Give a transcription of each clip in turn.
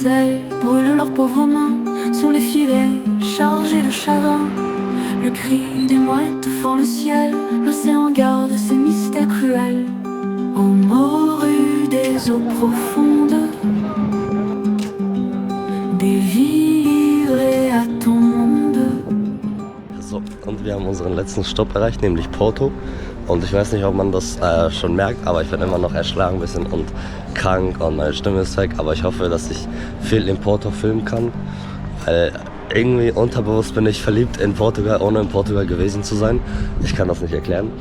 étincelles brûlent leurs pauvres mains sous les filets chargés de chagrin. Le cri des mouettes fend le ciel, l'océan garde ses mystères cruels. Ô morue des eaux profondes, délivré à ton monde. So, und wir haben unseren letzten Stopp erreicht, nämlich Porto. Und ich weiß nicht, ob man das schon merkt, aber ich bin immer noch erschlagen ein bisschen und krank und meine Stimme ist weg. Aber ich hoffe, dass ich viel in Porto filmen kann, weil irgendwie unterbewusst bin ich verliebt in Portugal, ohne in Portugal gewesen zu sein. Ich kann das nicht erklären.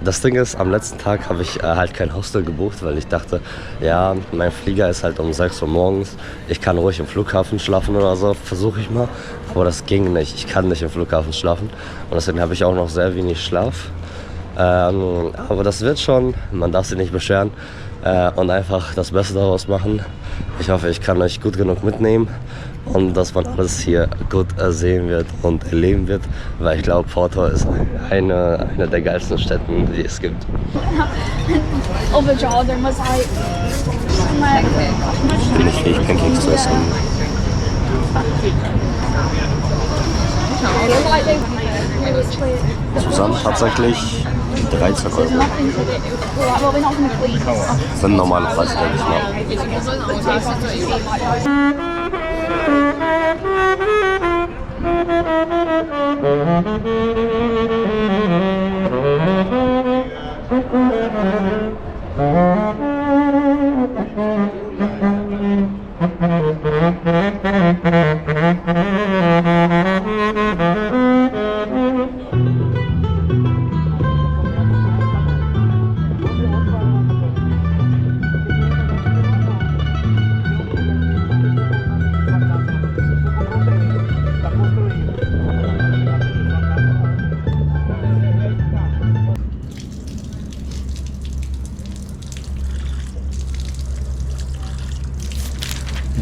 Das Ding ist, am letzten Tag habe ich halt kein Hostel gebucht, weil ich dachte, ja, mein Flieger ist halt um 6 Uhr morgens. Ich kann ruhig im Flughafen schlafen oder so, versuche ich mal. Aber das ging nicht, ich kann nicht im Flughafen schlafen. Und deswegen habe ich auch noch sehr wenig Schlaf. Aber das wird schon, man darf sich nicht beschweren und einfach das Beste daraus machen. Ich hoffe, ich kann euch gut genug mitnehmen und dass man alles hier gut sehen wird und erleben wird, weil ich glaube, Porto ist eine der geilsten Städte, die es gibt. Bin ich fähig, Pancakes zu essen? Zusammen tatsächlich 13 Euro. Das sind normale Preise, denke ich mal.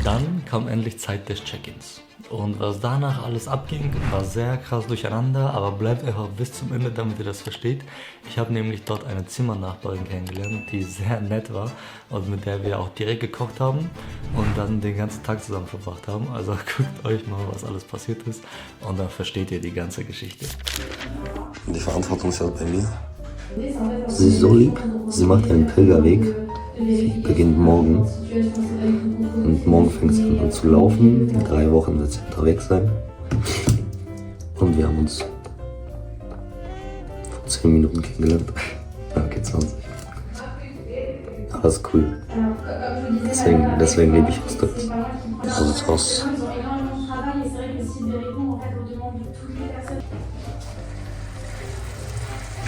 Dann kam endlich Zeit des Check-ins. Und was danach alles abging, war sehr krass durcheinander, aber bleibt einfach bis zum Ende, damit ihr das versteht. Ich habe nämlich dort eine Zimmernachbarin kennengelernt, die sehr nett war und mit der wir auch direkt gekocht haben und dann den ganzen Tag zusammen verbracht haben. Also guckt euch mal, was alles passiert ist und dann versteht ihr die ganze Geschichte. Die Verantwortung ist ja bei mir. Sie ist so lieb, sie macht einen Pilgerweg. Sie beginnt morgen und morgen fängt sie an zu laufen. In 3 Wochen wird sie unterwegs sein. Und wir haben uns vor 10 Minuten kennengelernt. Okay, 20. Aber das ist cool. Deswegen liebe ich Hostels. So sieht's aus.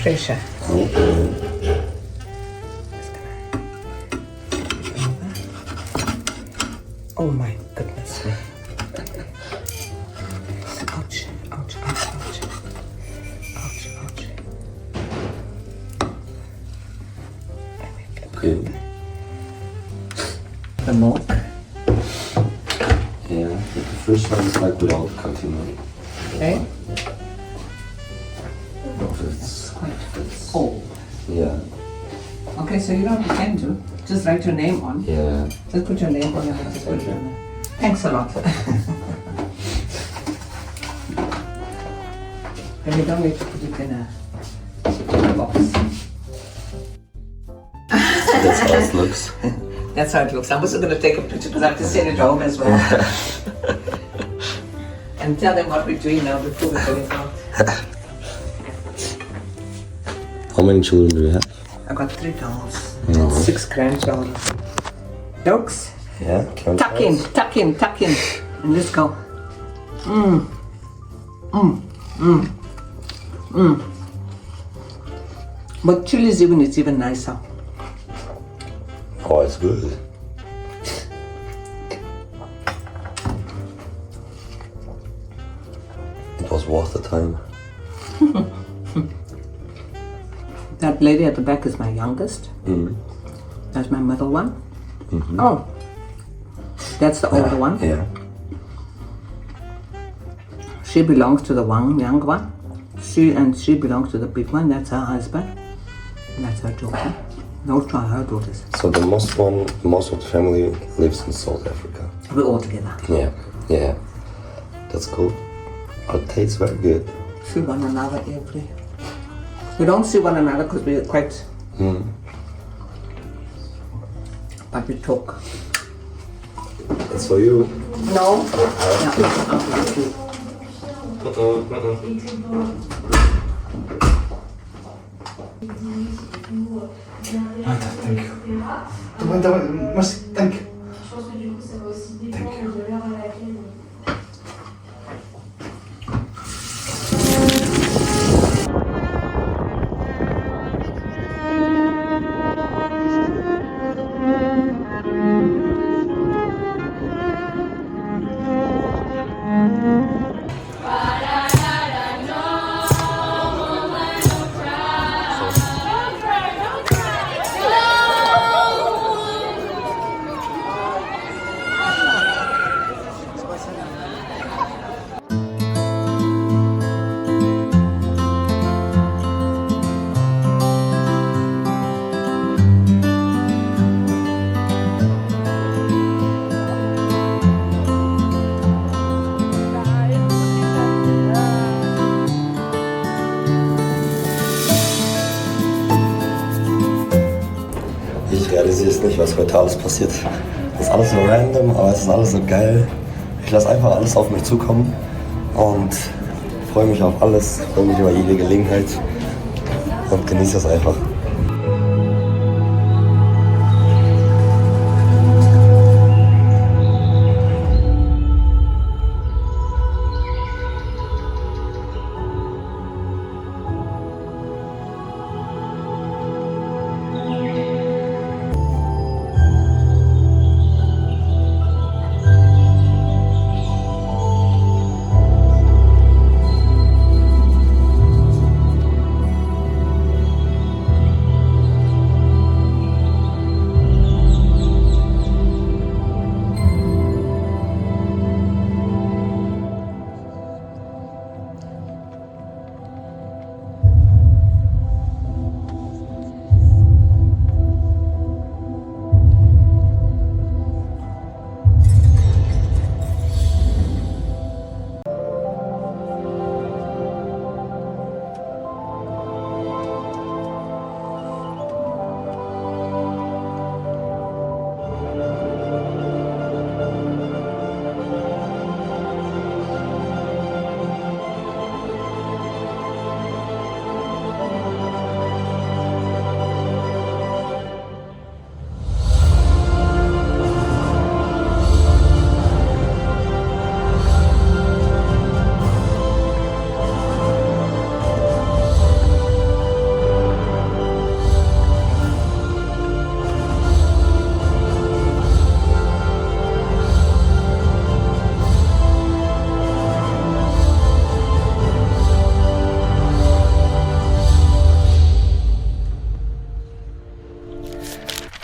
Pressure. Oh my goodness. Ouch, ouch, ouch, ouch. Ouch, ouch. Okay. The milk. Yeah, the first one is like without cutting it. Okay. It's Oh. yeah. Okay, so you know what you can do? Just write your name on. Yeah. Just put your name on your just put your name. Thanks a lot. And you don't need to put it in a box. That's how it looks. That's how it looks. I'm also going to take a picture because I have to send it home as well. And tell them what we're doing now before we're going out. How many children do you have? I've got 3 dolls. No. 6 grandchildren. Jokes? Yeah. Tuck in, tuck in, tuck in. And let's go. But chili's it's even nicer. Oh, it's good. It was worth the time. That lady at the back is my youngest. Mm. That's my middle one. Oh, that's the older one. Yeah. She belongs to the young one. She belongs to the big one. That's her husband. And that's her daughter. Those are her daughters. So the most of the family lives in South Africa. We all together. Yeah. That's cool. It tastes very good. See one another every. We don't see one another because we're quite. But we talk. It's for you. No. Yeah. Thank you. Thank you. Thank you. Ich realisiere es nicht, was heute alles passiert. Das ist alles so random, aber es ist alles so geil. Ich lasse einfach alles auf mich zukommen und freue mich auf alles, freue mich über jede Gelegenheit und genieße es einfach.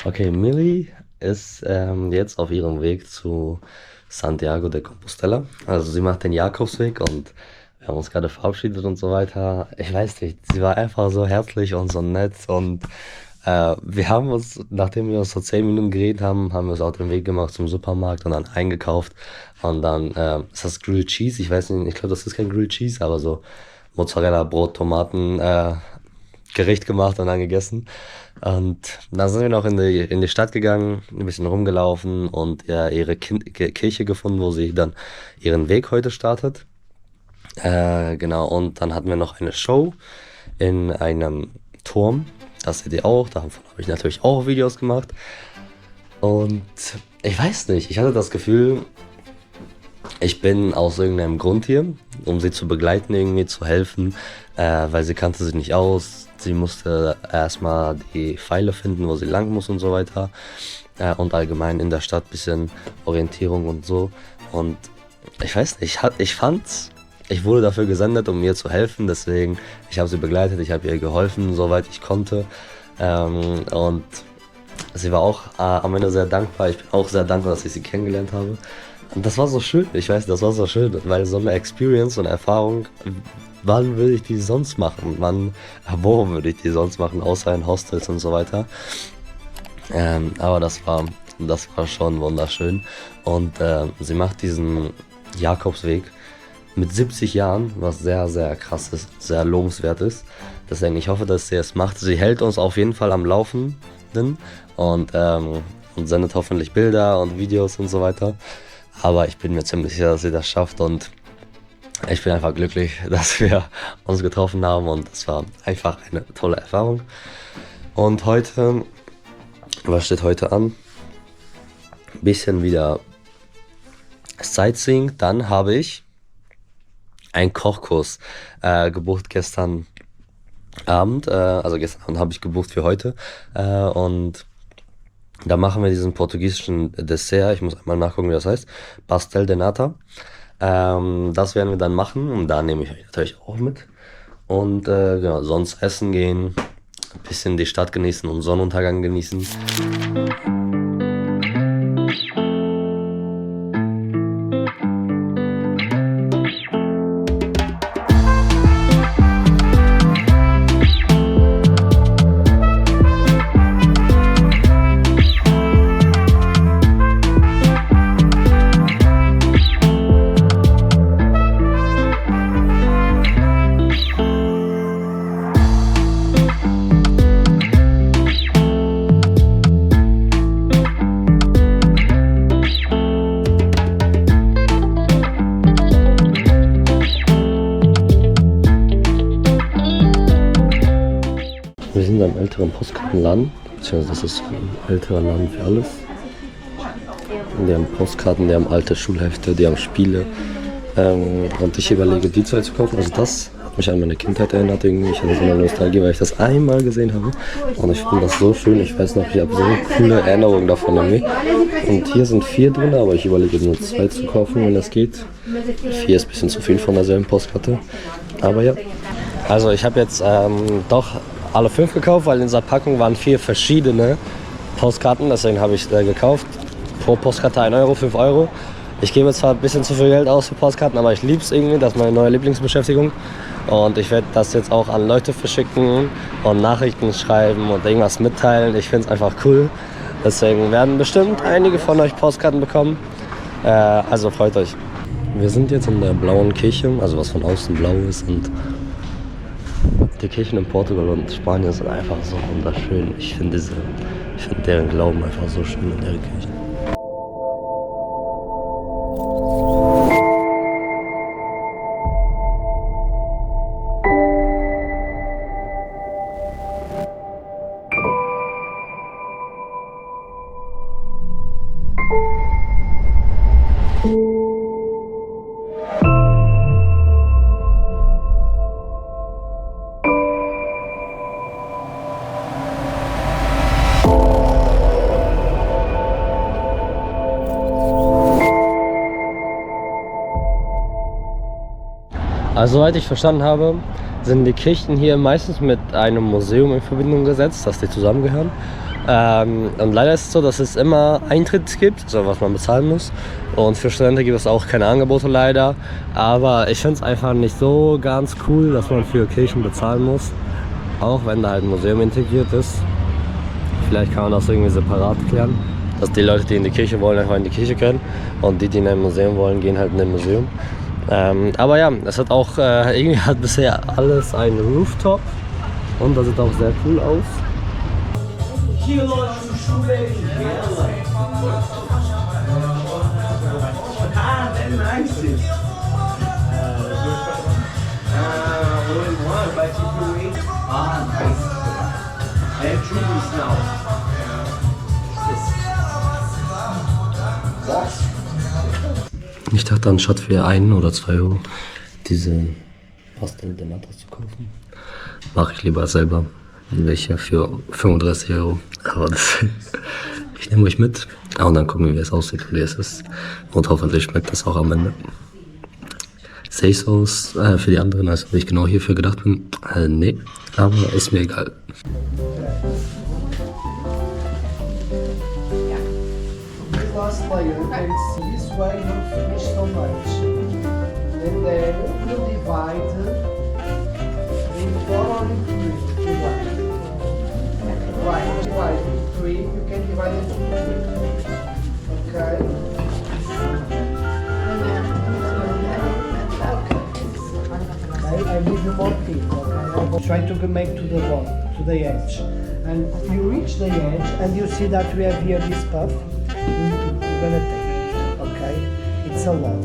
Okay, Millie ist jetzt auf ihrem Weg zu Santiago de Compostela. Also sie macht den Jakobsweg und wir haben uns gerade verabschiedet und so weiter. Ich weiß nicht, sie war einfach so herzlich und so nett und wir haben uns, nachdem wir uns so 10 Minuten geredet haben, haben wir uns auf den Weg gemacht zum Supermarkt und dann eingekauft und dann ist das Grilled Cheese, ich weiß nicht, ich glaube das ist kein Grilled Cheese, aber so Mozzarella, Brot, Tomaten, Gericht gemacht und dann gegessen. Und dann sind wir noch in die Stadt gegangen, ein bisschen rumgelaufen und ihre Kirche gefunden, wo sie dann ihren Weg heute startet. Genau, und dann hatten wir noch eine Show in einem Turm, das seht ihr auch, davon habe ich natürlich auch Videos gemacht. Und ich weiß nicht, ich hatte das Gefühl, ich bin aus irgendeinem Grund hier, um sie zu begleiten, irgendwie zu helfen, weil sie kannte sich nicht aus. Sie musste erstmal die Pfeile finden, wo sie lang muss und so weiter. Und allgemein in der Stadt ein bisschen Orientierung und so. Und ich weiß nicht, ich wurde dafür gesendet, um ihr zu helfen. Deswegen, ich habe sie begleitet, ich habe ihr geholfen, soweit ich konnte. Und sie war auch am Ende sehr dankbar. Ich bin auch sehr dankbar, dass ich sie kennengelernt habe. Und das war so schön, ich weiß, das war so schön, weil so eine Experience und Erfahrung, wann würde ich die sonst machen? Wo würde ich die sonst machen, außer in Hostels und so weiter? Aber das war schon wunderschön. Und sie macht diesen Jakobsweg mit 70 Jahren, was sehr, sehr krass ist, sehr lobenswert ist. Deswegen, ich hoffe, dass sie es macht. Sie hält uns auf jeden Fall am Laufenden und sendet hoffentlich Bilder und Videos und so weiter. Aber ich bin mir ziemlich sicher, dass sie das schafft und ich bin einfach glücklich, dass wir uns getroffen haben und es war einfach eine tolle Erfahrung. Und heute, was steht heute an? Ein bisschen wieder Sightseeing. Dann habe ich einen Kochkurs gebucht gestern Abend. Also gestern Abend habe ich gebucht für heute. Und da machen wir diesen portugiesischen Dessert. Ich muss einmal nachgucken, wie das heißt. Pastel de Nata. Das werden wir dann machen und da nehme ich euch natürlich auch mit. Und genau, sonst essen gehen, ein bisschen die Stadt genießen und Sonnenuntergang genießen. Wir sind am älteren Postkartenladen, beziehungsweise das ist ein älterer Laden für alles. Die haben Postkarten, die haben alte Schulhefte, die haben Spiele. Und ich überlege, die zwei zu kaufen. Also das hat mich an meine Kindheit erinnert irgendwie. Ich hatte so eine Nostalgie, weil ich das einmal gesehen habe. Und ich finde das so schön. Ich weiß noch, ich habe so coole Erinnerungen davon irgendwie. Und hier sind 4 drin, aber ich überlege nur 2 zu kaufen, wenn das geht. 4 ist ein bisschen zu viel von derselben Postkarte. Aber ja. Also ich habe jetzt doch alle 5 gekauft, weil in dieser Packung waren 4 verschiedene Postkarten. Deswegen habe ich gekauft. Pro Postkarte 1 Euro, 5 Euro. Ich gebe zwar ein bisschen zu viel Geld aus für Postkarten, aber ich liebe es irgendwie. Das ist meine neue Lieblingsbeschäftigung. Und ich werde das jetzt auch an Leute verschicken und Nachrichten schreiben und irgendwas mitteilen. Ich finde es einfach cool. Deswegen werden bestimmt einige von euch Postkarten bekommen. Also freut euch. Wir sind jetzt in der blauen Kirche, also was von außen blau ist. Und die Kirchen in Portugal und Spanien sind einfach so wunderschön. Ich finde deren Glauben einfach so schön in deren Kirchen. Also soweit ich verstanden habe, sind die Kirchen hier meistens mit einem Museum in Verbindung gesetzt, dass die zusammengehören. Und leider ist es so, dass es immer Eintritt gibt, also was man bezahlen muss. Und für Studenten gibt es auch keine Angebote leider. Aber ich finde es einfach nicht so ganz cool, dass man für Kirchen bezahlen muss. Auch wenn da halt ein Museum integriert ist. Vielleicht kann man das irgendwie separat klären. Dass die Leute, die in die Kirche wollen, einfach in die Kirche können. Und die, die in ein Museum wollen, gehen halt in ein Museum. Aber ja, es hat auch, irgendwie hat bisher alles einen Rooftop. Und das sieht auch sehr cool aus. Ich dachte, anstatt für 1 oder 2 Euro diese Pastel de Nata zu kaufen, mache ich lieber selber welche für 35 Euro. Aber das, ich nehme euch mit und dann gucken wir, wie es aussieht und wie es ist. Und hoffentlich schmeckt das auch am Ende. Say Sauce für die anderen, also ob ich genau hierfür gedacht bin, nee, aber ist mir egal. Last layer and see this way not finish so much. And then you divide in 4 or in 3. Right, divide in 3. 3, you can divide it into 2. Okay? Okay, I give you more tip, okay? I will try to make to the wall, to the edge. And you reach the edge and you see that we have here this puff. You're gonna take it, okay? It's a lot.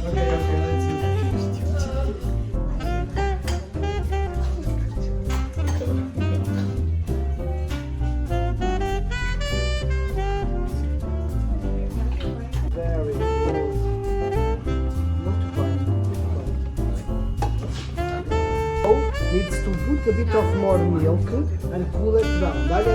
Okay, let's see. Very good. Not fun. Needs to put a bit of more milk and cool it down. Dale.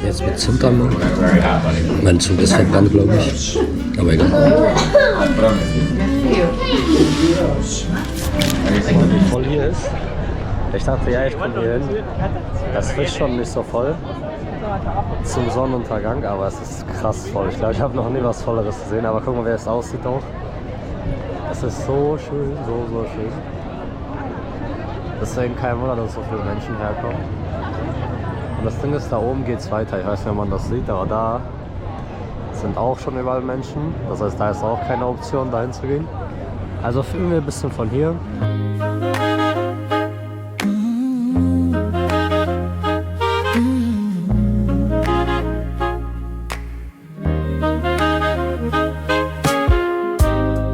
Jetzt mit Zintermann. Mein Zug ist verbrannt, glaube ich. Aber egal. Wie voll hier ist. Ich dachte, ja, ich komme hier hin. Es ist schon nicht so voll zum Sonnenuntergang, aber es ist krass voll. Ich glaube, ich habe noch nie was Volleres gesehen, aber guck mal, wie es aussieht auch. Es ist so schön, so schön. Deswegen kein Wunder, dass so viele Menschen herkommen. Und das Ding ist, da oben geht es weiter. Ich weiß nicht, ob man das sieht, aber da sind auch schon überall Menschen. Das heißt, da ist auch keine Option, dahin zu gehen. Also filmen wir ein bisschen von hier.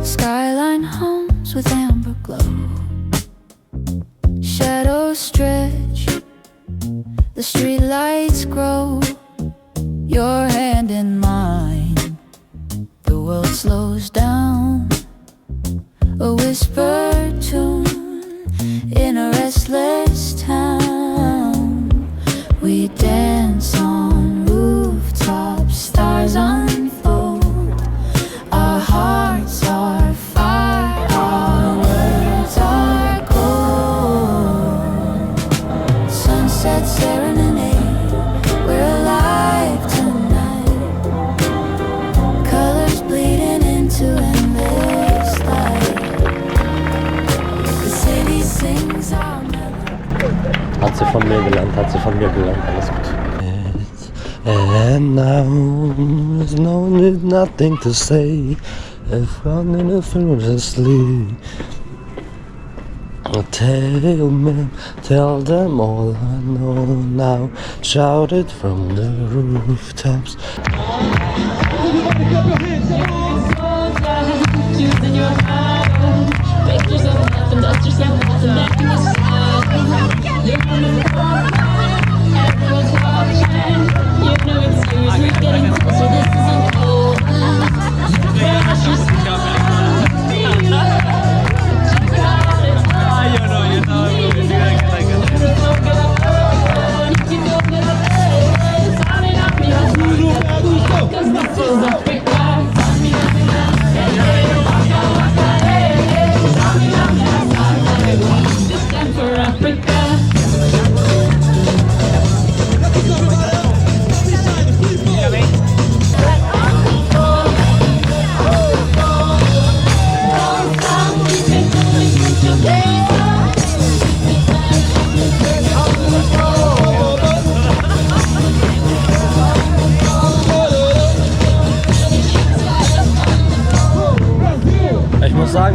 Skyline homes with amber glow. Shadows stretch, the street lights grow. Your hand in mine, the world slows down. A whispered tune in a restless town. We dance on rooftops, stars unfold. Our hearts are fire, our words are gold. Sunset serenade, we're alive tonight. Colors bleeding into endless light. The city sings our melody. Hat sie von mir gelernt, alles gut. And now there's nothing to say. If running effortlessly. Tell them all I know now. Shout it from the rooftops.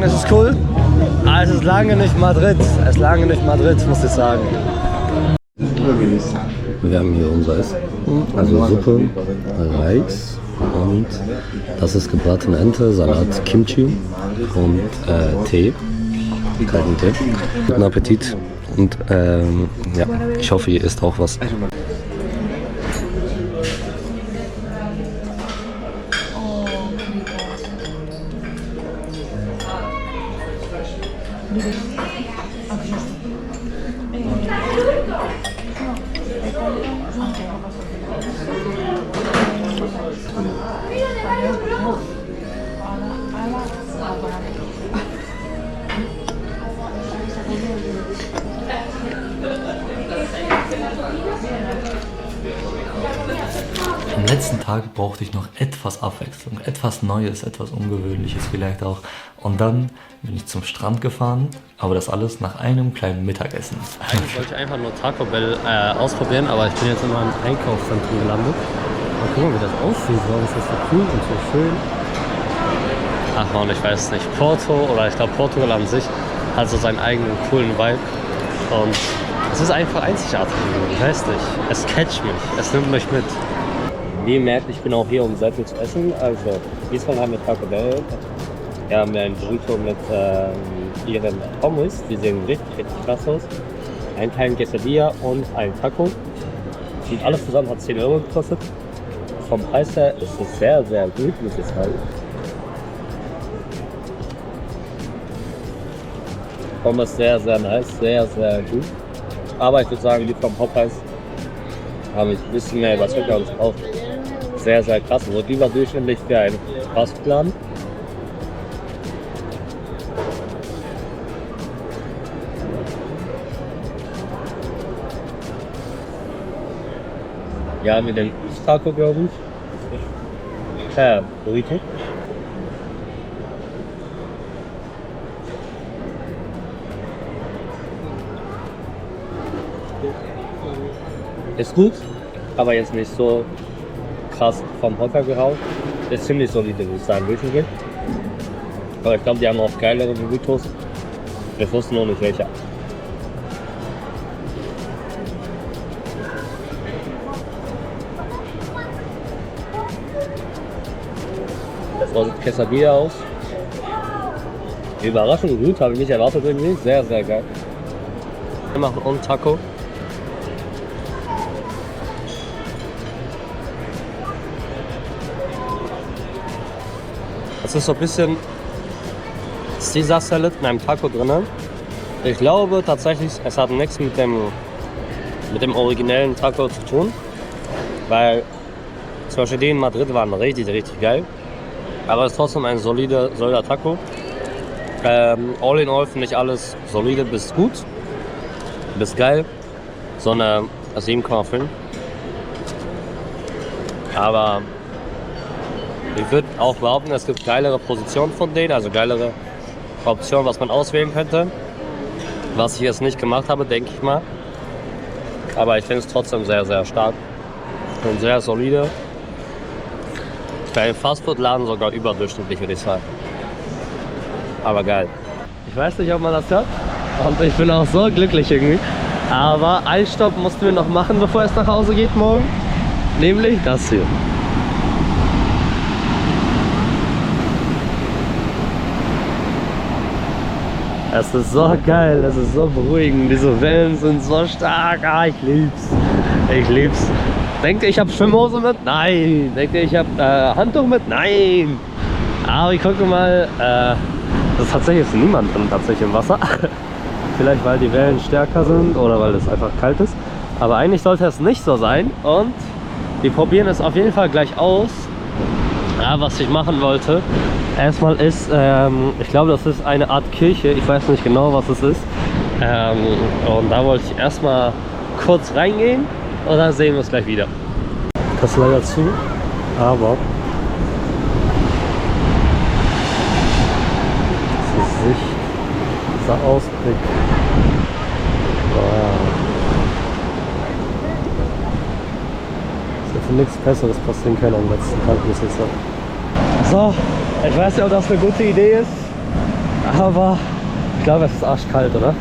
sagen, es ist cool. Aber es ist lange nicht Madrid. Es ist lange nicht Madrid, muss ich sagen. Wir haben hier unser Essen. Also Suppe, Reis und das ist gebratene Ente, Salat, Kimchi und Tee. Kalten Tee. Guten Appetit. Und ja, ich hoffe, ihr isst auch was. Am letzten Tag brauchte ich noch etwas Abwechslung, etwas Neues, etwas Ungewöhnliches vielleicht auch. Und dann bin ich zum Strand gefahren, aber das alles nach einem kleinen Mittagessen. Eigentlich wollte ich einfach nur Taco Bell ausprobieren, aber ich bin jetzt in einem Einkaufszentrum gelandet. Mal gucken, wie das aussieht. Warum ist das so cool und so schön? Ach man, ich weiß nicht. Porto oder ich glaube Portugal an sich hat so seinen eigenen coolen Vibe. Und es ist einfach einzigartig. Ich weiß nicht. Es catcht mich. Es nimmt mich mit. Wie ihr merkt, ich bin auch hier, um sehr viel zu essen. Also, diesmal haben wir Taco Bell. Wir haben ein Burrito mit ihren Pommes. Die sehen richtig, richtig krass aus. Ein kleinen Quesadilla und ein Taco. Und alles zusammen hat 10 Euro gekostet. Vom Preis her ist es sehr, sehr gut, muss ich sagen. Pommes sehr, sehr nice, sehr, sehr gut. Aber ich würde sagen, die vom Popeyes haben mich ein bisschen mehr überzeugt und auch sehr, sehr krass. Also überdurchschnittlich für einen Fastfood-Laden. Ja, haben wir den Taco, glaube ich. Burrito. Ist gut, aber jetzt nicht so krass vom Hocker geraucht. Ist ziemlich solide, würde ich sagen, durchgehen. Aber ich glaube, die haben auch geilere Burritos. Wir wussten noch nicht welche. Das sieht Quesadilla aus. Überraschend gut, habe ich nicht erwartet irgendwie. Sehr, sehr geil. Wir machen einen Taco. Es ist so ein bisschen Caesar Salad in einem Taco drin. Ich glaube tatsächlich, es hat nichts mit dem originellen Taco zu tun, weil zum Beispiel die in Madrid waren richtig, richtig geil. Aber es ist trotzdem ein solider Taco. All in all finde ich alles solide bis gut, bis geil. So eine 7,5. Aber ich würde auch behaupten, es gibt geilere Positionen von denen, also geilere Optionen, was man auswählen könnte. Was ich jetzt nicht gemacht habe, denke ich mal. Aber ich finde es trotzdem sehr, sehr stark und sehr solide. Bei einem Fastfood-Laden sogar überdurchschnittlich, würde ich sagen. Aber geil. Ich weiß nicht, ob man das hört. Und ich bin auch so glücklich irgendwie. Aber einen Stopp mussten wir noch machen, bevor es nach Hause geht morgen. Nämlich das hier. Es ist so geil, es ist so beruhigend, diese Wellen sind so stark, ich lieb's. Ich lieb's. Denkt ihr, ich habe Schwimmhose mit? Nein. Denkt ihr, ich habe Handtuch mit? Nein. Aber ich gucke mal, das ist tatsächlich ist niemand drin tatsächlich im Wasser. Vielleicht weil die Wellen stärker sind oder weil es einfach kalt ist. Aber eigentlich sollte es nicht so sein und wir probieren es auf jeden Fall gleich aus. Ja, was ich machen wollte, erstmal ist, ich glaube, das ist eine Art Kirche, ich weiß nicht genau, was es ist. Und da wollte ich erstmal kurz reingehen und dann sehen wir uns gleich wieder. Das ist leider zu, aber das Gesicht, dieser Ausblick. Wow. Es hätte nichts Besseres passieren können am letzten Tag, muss ich sagen. So, ich weiß nicht, ob das eine gute Idee ist, aber ich glaube, es ist arschkalt, oder?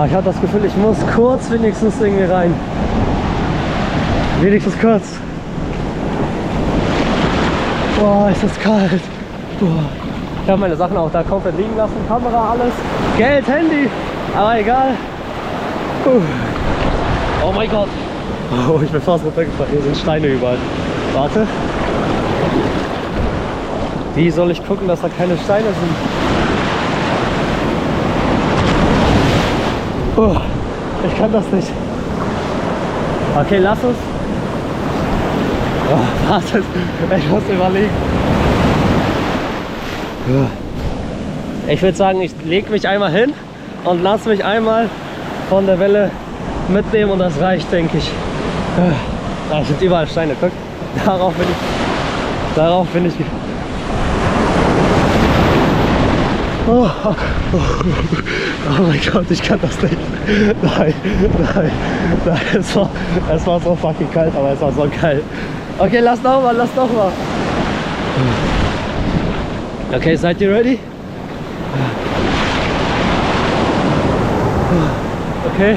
Ich habe das Gefühl, ich muss kurz wenigstens irgendwie rein. Wenigstens kurz. Boah, ist das kalt. Boah. Ich habe meine Sachen auch da komplett liegen lassen. Kamera, alles. Geld, Handy. Aber egal. Oh mein Gott. Oh, ich bin fast runtergefallen. Hier sind Steine überall. Warte. Wie soll ich gucken, dass da keine Steine sind? Ich kann das nicht. Okay, lass uns. Warte, ich muss überlegen. Ich würde sagen, ich lege mich einmal hin und lasse mich einmal von der Welle mitnehmen und das reicht, denke ich. Da sind überall Steine, guck. Darauf bin ich. Oh mein Gott, ich kann das nicht. Nein, es war so fucking kalt, aber es war so geil. Okay, lass noch mal. Okay, seid ihr ready? Okay.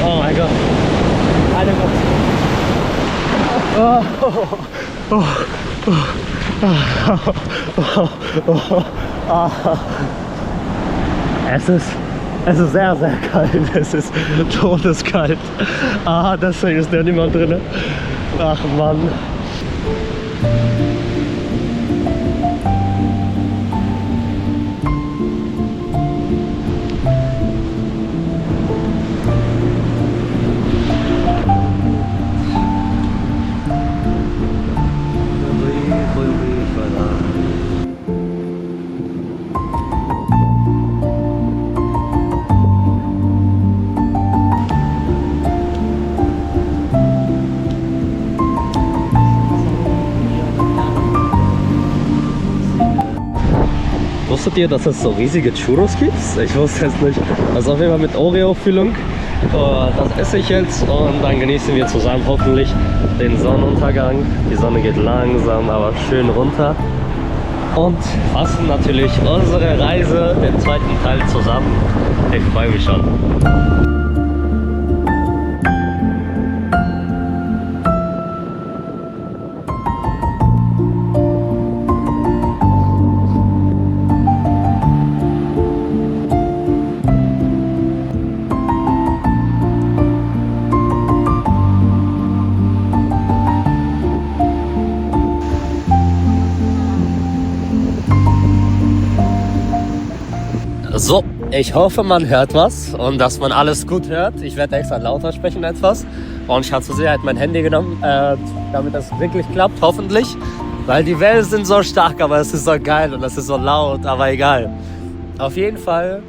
Oh mein Gott. Eine Es ist sehr, sehr kalt. Es ist todeskalt. Deswegen ist da niemand drin. Ach Mann. Wusstet ihr, dass es so riesige Churros gibt? Ich wusste es nicht. Also auf jeden Fall mit Oreo-Füllung. Das esse ich jetzt und dann genießen wir zusammen hoffentlich den Sonnenuntergang. Die Sonne geht langsam, aber schön runter. Und fassen natürlich unsere Reise, den zweiten Teil zusammen. Ich freue mich schon. So, ich hoffe, man hört was und dass man alles gut hört. Ich werde extra lauter sprechen etwas. Und ich habe zur Sicherheit mein Handy genommen, damit das wirklich klappt, hoffentlich. Weil die Wellen sind so stark, aber es ist so geil und es ist so laut, aber egal. Auf jeden Fall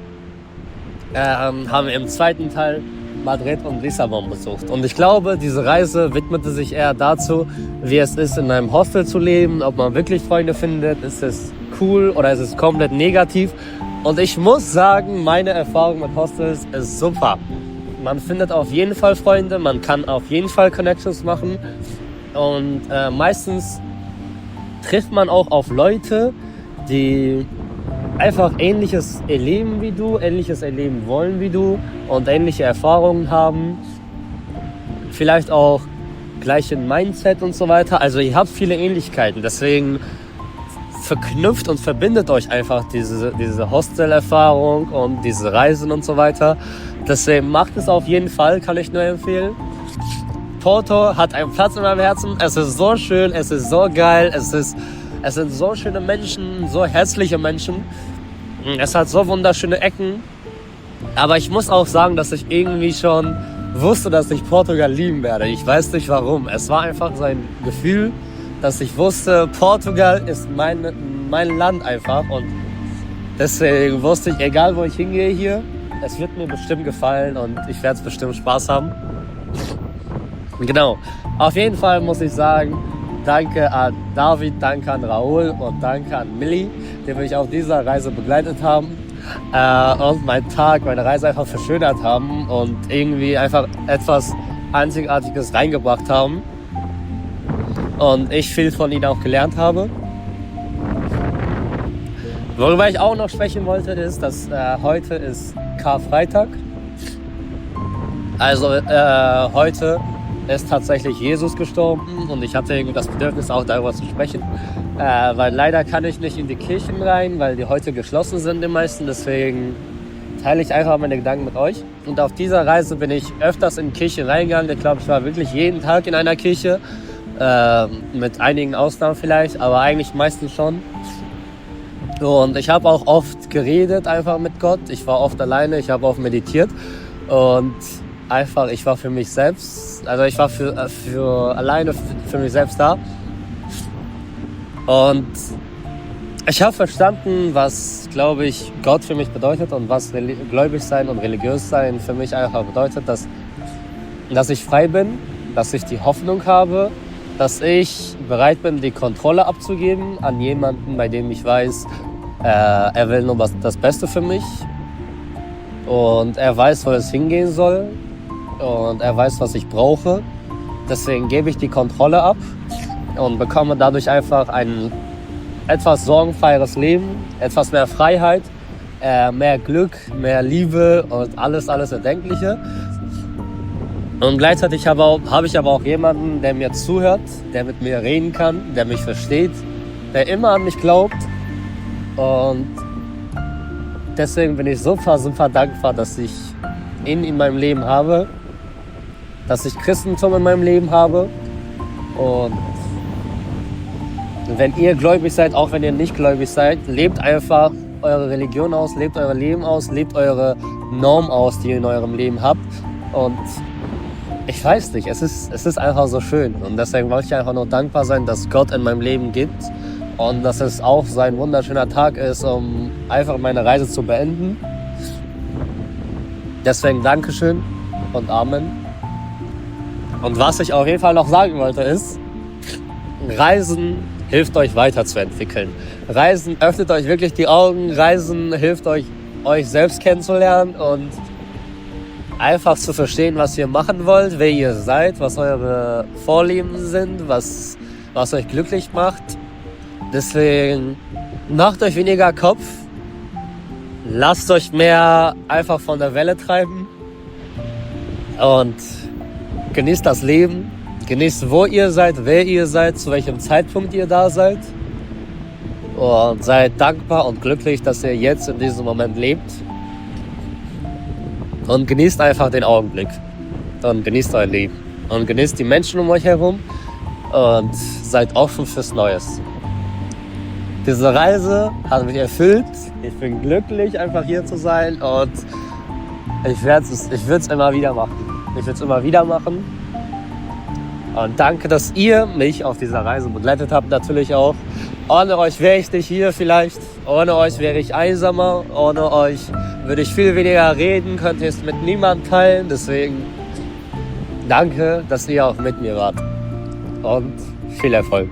haben wir im zweiten Teil Madrid und Lissabon besucht. Und ich glaube, diese Reise widmete sich eher dazu, wie es ist, in einem Hostel zu leben, ob man wirklich Freunde findet, ist es cool oder ist es komplett negativ. Und ich muss sagen, meine Erfahrung mit Hostels ist super. Man findet auf jeden Fall Freunde, man kann auf jeden Fall Connections machen. Und meistens trifft man auch auf Leute, die einfach Ähnliches erleben wie du, Ähnliches erleben wollen wie du und ähnliche Erfahrungen haben. Vielleicht auch gleichen Mindset und so weiter. Also ihr habt viele Ähnlichkeiten, deswegen verknüpft und verbindet euch einfach diese Hostel-Erfahrung und diese Reisen und so weiter. Deswegen macht es auf jeden Fall, kann ich nur empfehlen. Porto hat einen Platz in meinem Herzen. Es ist so schön, es ist so geil, es sind so schöne Menschen, so herzliche Menschen. Es hat so wunderschöne Ecken. Aber ich muss auch sagen, dass ich irgendwie schon wusste, dass ich Portugal lieben werde. Ich weiß nicht warum. Es war einfach so ein Gefühl, dass ich wusste, Portugal ist mein Land einfach. Und deswegen wusste ich, egal wo ich hingehe hier, es wird mir bestimmt gefallen und ich werde bestimmt Spaß haben. Genau. Auf jeden Fall muss ich sagen, danke an David, danke an Raoul und danke an Millie, die mich auf dieser Reise begleitet haben und meine Reise einfach verschönert haben und irgendwie einfach etwas Einzigartiges reingebracht haben und ich viel von ihnen auch gelernt habe. Worüber ich auch noch sprechen wollte, ist, dass heute ist Karfreitag. Also heute ist tatsächlich Jesus gestorben und ich hatte irgendwie das Bedürfnis, auch darüber zu sprechen. Weil leider kann ich nicht in die Kirchen rein, weil die heute geschlossen sind, die meisten. Deswegen teile ich einfach meine Gedanken mit euch. Und auf dieser Reise bin ich öfters in Kirchen reingegangen. Ich glaube, ich war wirklich jeden Tag in einer Kirche. Mit einigen Ausnahmen vielleicht, aber eigentlich meistens schon. Und ich habe auch oft geredet einfach mit Gott. Ich war oft alleine, ich habe oft meditiert. Und einfach, ich war für mich selbst, also ich war alleine für mich selbst da. Und ich habe verstanden, was, glaube ich, Gott für mich bedeutet und was gläubig sein und religiös sein für mich einfach bedeutet, dass ich frei bin, dass ich die Hoffnung habe, dass ich bereit bin, die Kontrolle abzugeben an jemanden, bei dem ich weiß, er will nur das Beste für mich und er weiß, wo es hingehen soll und er weiß, was ich brauche. Deswegen gebe ich die Kontrolle ab und bekomme dadurch einfach ein etwas sorgenfreieres Leben, etwas mehr Freiheit, mehr Glück, mehr Liebe und alles Erdenkliche. Und gleichzeitig habe ich aber auch jemanden, der mir zuhört, der mit mir reden kann, der mich versteht, der immer an mich glaubt. Und deswegen bin ich super dankbar, dass ich ihn in meinem Leben habe, dass ich Christentum in meinem Leben habe. Und wenn ihr gläubig seid, auch wenn ihr nicht gläubig seid, lebt einfach eure Religion aus, lebt euer Leben aus, lebt eure Norm aus, die ihr in eurem Leben habt. Und ich weiß nicht, es ist einfach so schön. Und deswegen wollte ich einfach nur dankbar sein, dass Gott in meinem Leben gibt. Und dass es auch so ein wunderschöner Tag ist, um einfach meine Reise zu beenden. Deswegen Dankeschön und Amen. Und was ich auf jeden Fall noch sagen wollte ist, Reisen hilft euch weiterzuentwickeln. Reisen öffnet euch wirklich die Augen. Reisen hilft euch selbst kennenzulernen und einfach zu verstehen, was ihr machen wollt, wer ihr seid, was eure Vorlieben sind, was euch glücklich macht. Deswegen macht euch weniger Kopf, lasst euch mehr einfach von der Welle treiben und genießt das Leben, genießt, wo ihr seid, wer ihr seid, zu welchem Zeitpunkt ihr da seid und seid dankbar und glücklich, dass ihr jetzt in diesem Moment lebt und genießt einfach den Augenblick und genießt euer Leben und genießt die Menschen um euch herum und seid offen fürs Neues. Diese Reise hat mich erfüllt. Ich bin glücklich, einfach hier zu sein und ich würde es immer wieder machen. Und danke, dass ihr mich auf dieser Reise begleitet habt, natürlich auch. Ohne euch wäre ich nicht hier vielleicht. Ohne euch wäre ich einsamer. Ohne euch würde ich viel weniger reden, könnte es mit niemandem teilen. Deswegen danke, dass ihr auch mit mir wart. Und viel Erfolg.